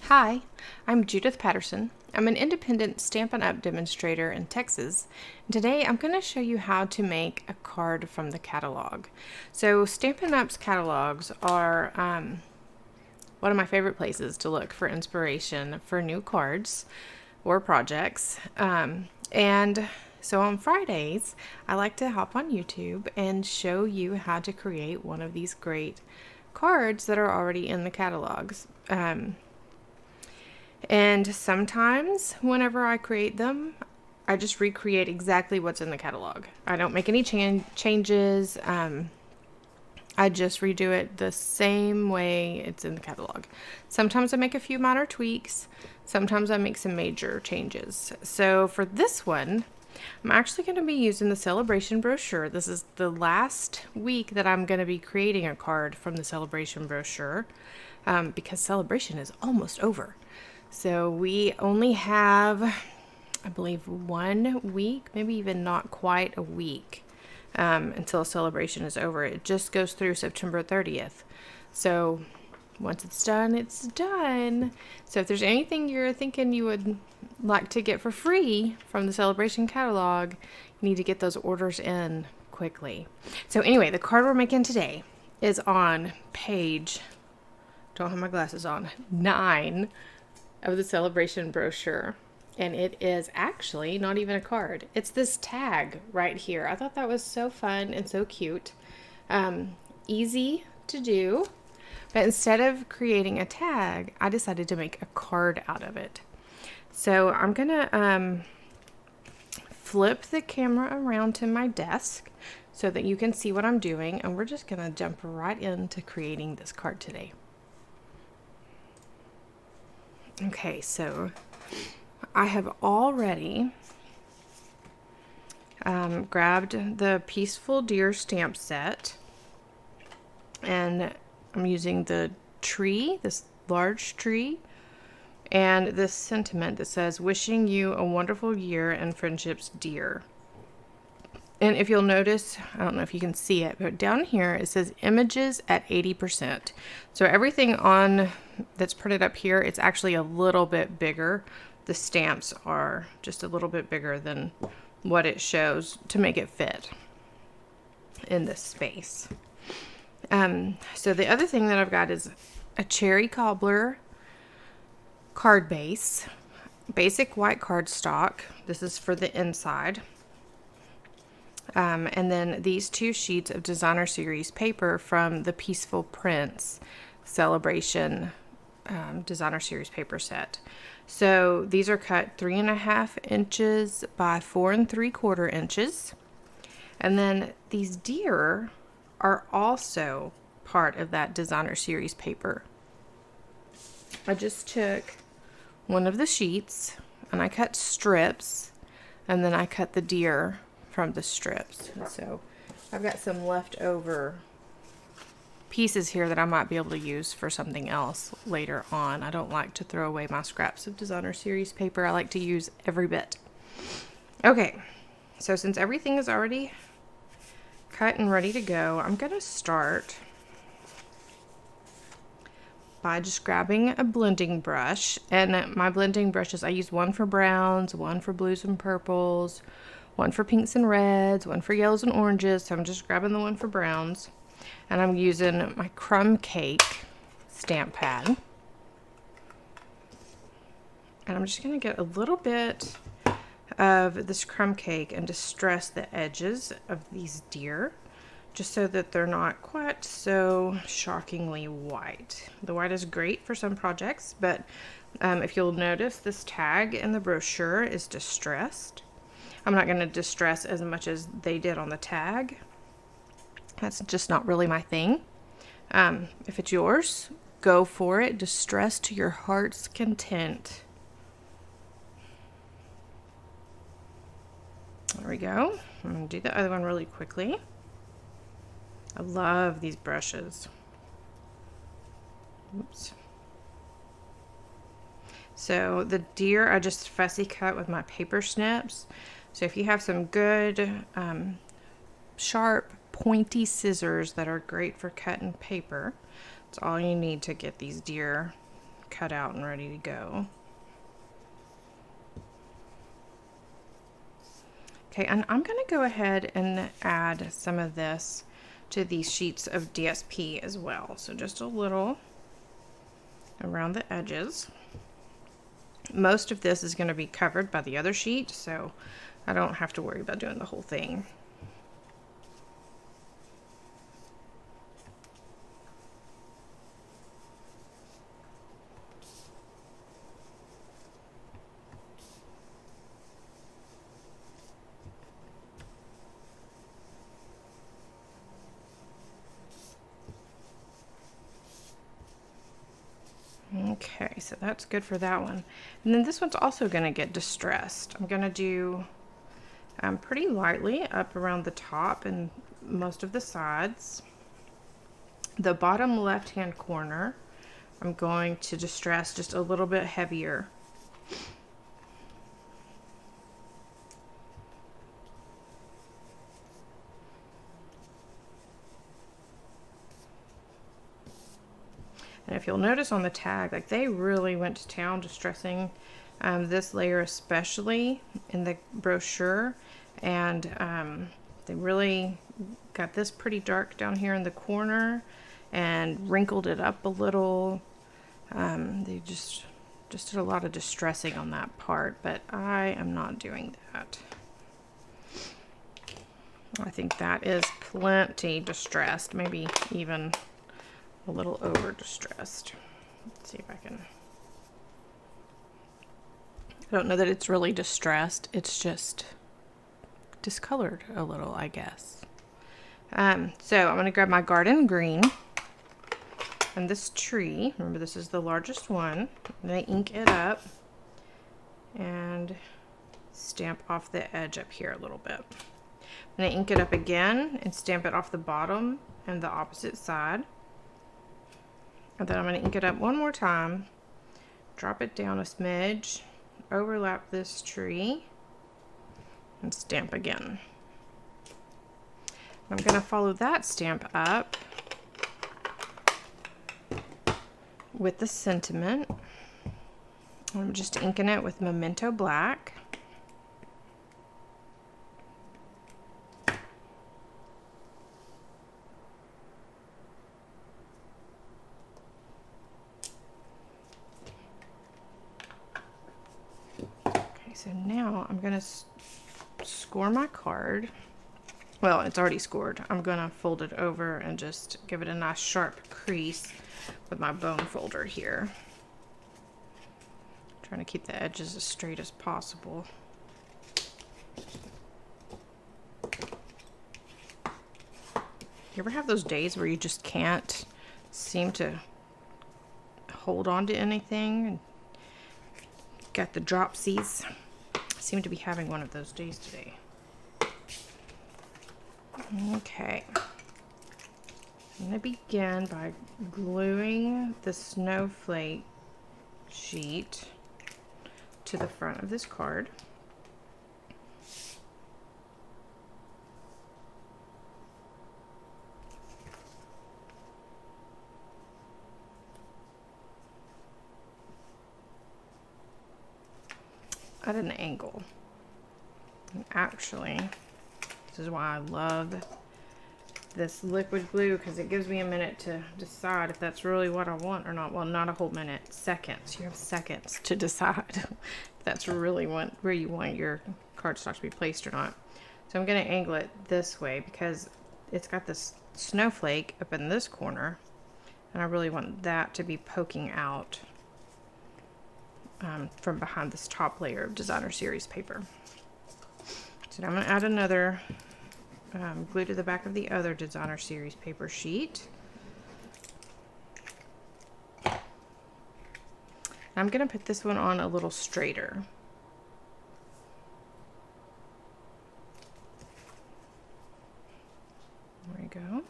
Hi, I'm Judith Patterson. I'm an independent Stampin' Up! Demonstrator in Texas. And today I'm going to show you how to make a card from the catalog. So Stampin' Up's catalogs are one of my favorite places to look for inspiration for new cards or projects. And so on Fridays, I like to hop on YouTube and show you how to create one of these great cards that are already in the catalogs. And sometimes, whenever I create them, I just recreate exactly what's in the catalog. I don't make any changes. I just redo it the same way it's in the catalog. Sometimes I make a few minor tweaks. Sometimes I make some major changes. So for this one, I'm actually going to be using the Sale-a-bration brochure. This is the last week that I'm going to be creating a card from the Sale-a-bration brochure because Sale-a-bration is almost over. So we only have, I believe, 1 week, maybe even not quite a week until Sale-a-bration is over. It just goes through September 30th. So once it's done, it's done. So if there's anything you're thinking you would like to get for free from the Sale-a-bration catalog, you need to get those orders in quickly. So anyway, the card we're making today is on page, don't have my glasses on, 9 of the Sale-a-bration brochure. And it is actually not even a card. It's this tag right here. I thought that was so fun and so cute. Easy to do. But instead of creating a tag, I decided to make a card out of it. So I'm going to flip the camera around to my desk so that you can see what I'm doing. And we're just going to jump right into creating this card today. Okay, so I have already grabbed the Peaceful Deer stamp set, and I'm using the tree, this large tree, and this sentiment that says, "Wishing you a wonderful year and friendships, dear." And if you'll notice, I don't know if you can see it, but down here it says images at 80%. So everything on that's printed up here, it's actually a little bit bigger. The stamps are just a little bit bigger than what it shows to make it fit in this space. So the other thing that I've got is a cherry cobbler card base, basic white cardstock. This is for the inside. And then these 2 sheets of designer series paper from the Peaceful Prints Sale-a-bration designer series paper set. So these are cut 3.5 inches by 4 3/4 inches. And then these deer are also part of that designer series paper. I just took one of the sheets and I cut strips, and then I cut the deer from the strips. And so I've got some leftover pieces here that I might be able to use for something else later on. I don't like to throw away my scraps of designer series paper. I like to use every bit. Okay, so since everything is already cut and ready to go, I'm going to start by just grabbing a blending brush. And my blending brushes, I use one for browns, one for blues and purples, one for pinks and reds, one for yellows and oranges. So I'm just grabbing the one for browns. And I'm using my crumb cake stamp pad. And I'm just going to get a little bit of this crumb cake and distress the edges of these deer, just so that they're not quite so shockingly white. The white is great for some projects, but if you'll notice, this tag in the brochure is distressed. I'm not going to distress as much as they did on the tag. That's just not really my thing. If it's yours, go for it. Distress to your heart's content. There we go. I'm going to do the other one really quickly. I love these brushes. Oops. So the deer I just fussy cut with my paper snips. So if you have some good sharp pointy scissors that are great for cutting paper, It's all you need to get these deer cut out and ready to go. Okay, and I'm going to go ahead and add some of this to these sheets of DSP as well. So just a little around the edges. Most of this is going to be covered by the other sheet, so I don't have to worry about doing the whole thing. Okay, so that's good for that one. And then this one's also going to get distressed. I'm going to do pretty lightly up around the top and most of the sides. The bottom left-hand corner, I'm going to distress just a little bit heavier. And if you'll notice on the tag, like they really went to town distressing this layer, especially in the brochure. And they really got this pretty dark down here in the corner and wrinkled it up a little. They just did a lot of distressing on that part, but I am not doing that. I think that is plenty distressed, maybe even a little over distressed. Let's see if I can. I don't know that it's really distressed. It's just discolored a little, I guess. So I'm going to grab my garden green and this tree. Remember, this is the largest one. I'm going to ink it up and stamp off the edge up here a little bit. I'm going to ink it up again and stamp it off the bottom and the opposite side. And then I'm going to ink it up one more time, drop it down a smidge, overlap this tree, and stamp again. I'm going to follow that stamp up with the sentiment. I'm just inking it with Memento Black. So now I'm going to score my card. Well, it's already scored. I'm going to fold it over and just give it a nice sharp crease with my bone folder here. Trying to keep the edges as straight as possible. You ever have those days where you just can't seem to hold on to anything and got the dropsies? Seem to be having one of those days today. Okay. I'm going to begin by gluing the snowflake sheet to the front of this card. At an angle. And actually, this is why I love this liquid glue, because it gives me a minute to decide if that's really what I want or not. Well, not a whole minute, seconds. You have seconds to decide if that's really where you want your cardstock to be placed or not. So I'm going to angle it this way because it's got this snowflake up in this corner, and I really want that to be poking out from behind this top layer of designer series paper. So now I'm going to add another glue to the back of the other designer series paper sheet. I'm going to put this one on a little straighter. There we go.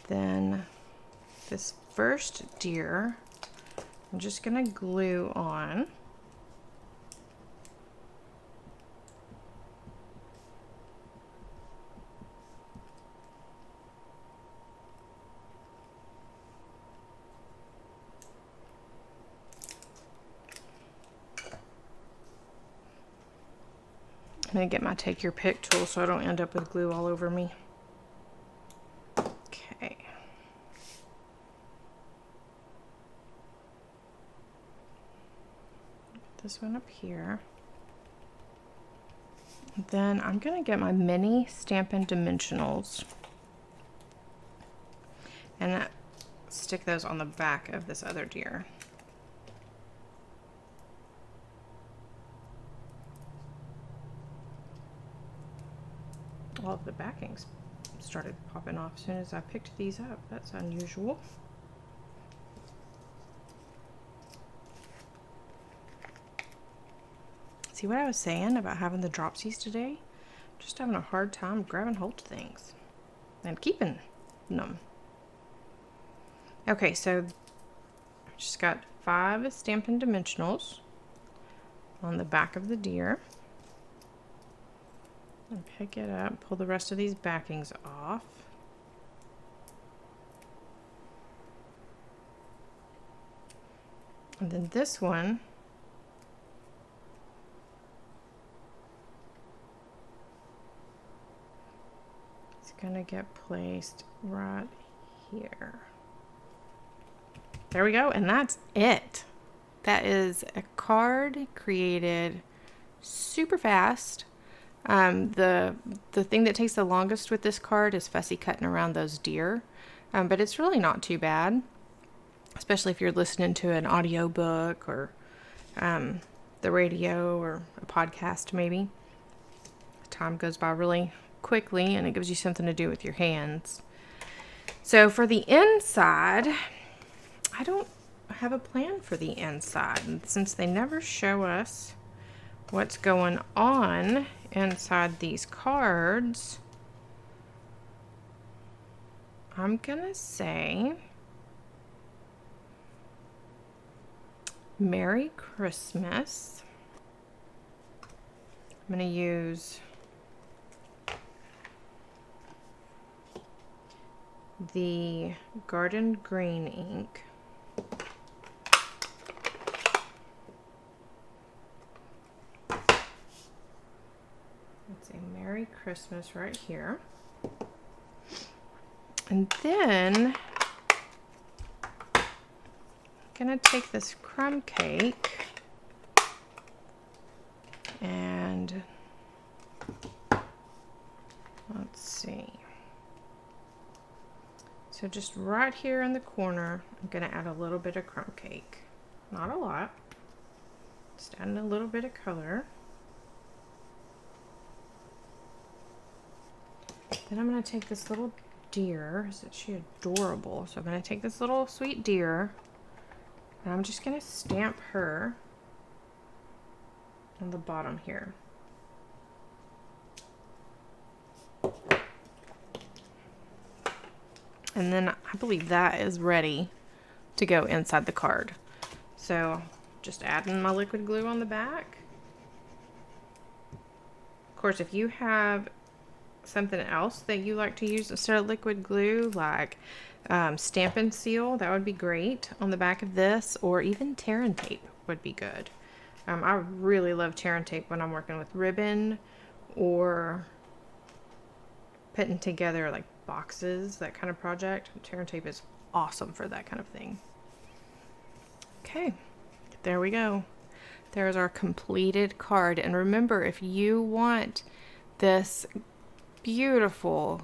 Then this first deer, I'm just going to glue on. going to get my take your pick tool so I don't end up with glue all over me. Okay. This one up here. Then I'm going to get my mini Stampin' Dimensionals and stick those on the back of this other deer. All of the backings started popping off as soon as I picked these up. That's unusual. See what I was saying about having the dropsies today? Just having a hard time grabbing hold of things and keeping them. Okay, so I just got 5 Stampin' Dimensionals on the back of the deer. And pick it up, pull the rest of these backings off. And then this one, it's gonna get placed right here. There we go, and that's it. That is a card created super fast. The thing that takes the longest with this card is fussy cutting around those deer, but it's really not too bad, especially if you're listening to an audio book or the radio or a podcast maybe. Time goes by really quickly and it gives you something to do with your hands. So for the inside, I don't have a plan for the inside, and since they never show us what's going on inside these cards, I'm gonna say Merry Christmas. I'm gonna use the Garden Green ink. Let's say Merry Christmas right here. And then I'm gonna take this crumb cake and let's see. So just right here in the corner, I'm gonna add a little bit of crumb cake. Not a lot, just adding a little bit of color. Then I'm gonna take this little deer. Isn't she adorable? So I'm gonna take this little sweet deer and I'm just gonna stamp her on the bottom here. And then I believe that is ready to go inside the card. So just adding my liquid glue on the back. Of course, if you have something else that you like to use instead of liquid glue, like Stampin' Seal, that would be great on the back of this, or even tear and tape would be good. I really love tear and tape when I'm working with ribbon or putting together like boxes, that kind of project. Tear and tape is awesome for that kind of thing. Okay, there we go. There's our completed card. And remember, if you want this beautiful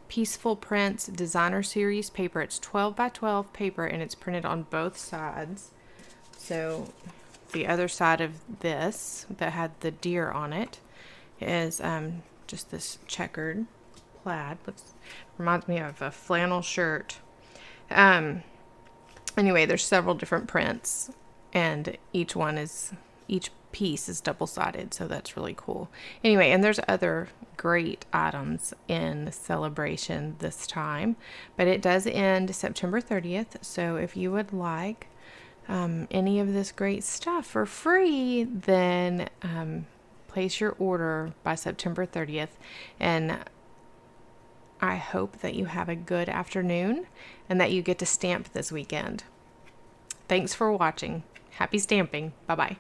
Peaceful Prints Designer Series paper, it's 12 by 12 paper and it's printed on both sides. So the other side of this that had the deer on it is just this checkered plaid. Reminds me of a flannel shirt. Anyway, there's several different prints and each piece is double-sided, so that's really cool. Anyway, and there's other great items in Sale-a-bration this time, but it does end September 30th, so if you would like any of this great stuff for free, then place your order by September 30th, and I hope that you have a good afternoon and that you get to stamp this weekend. Thanks for watching. Happy stamping. Bye-bye.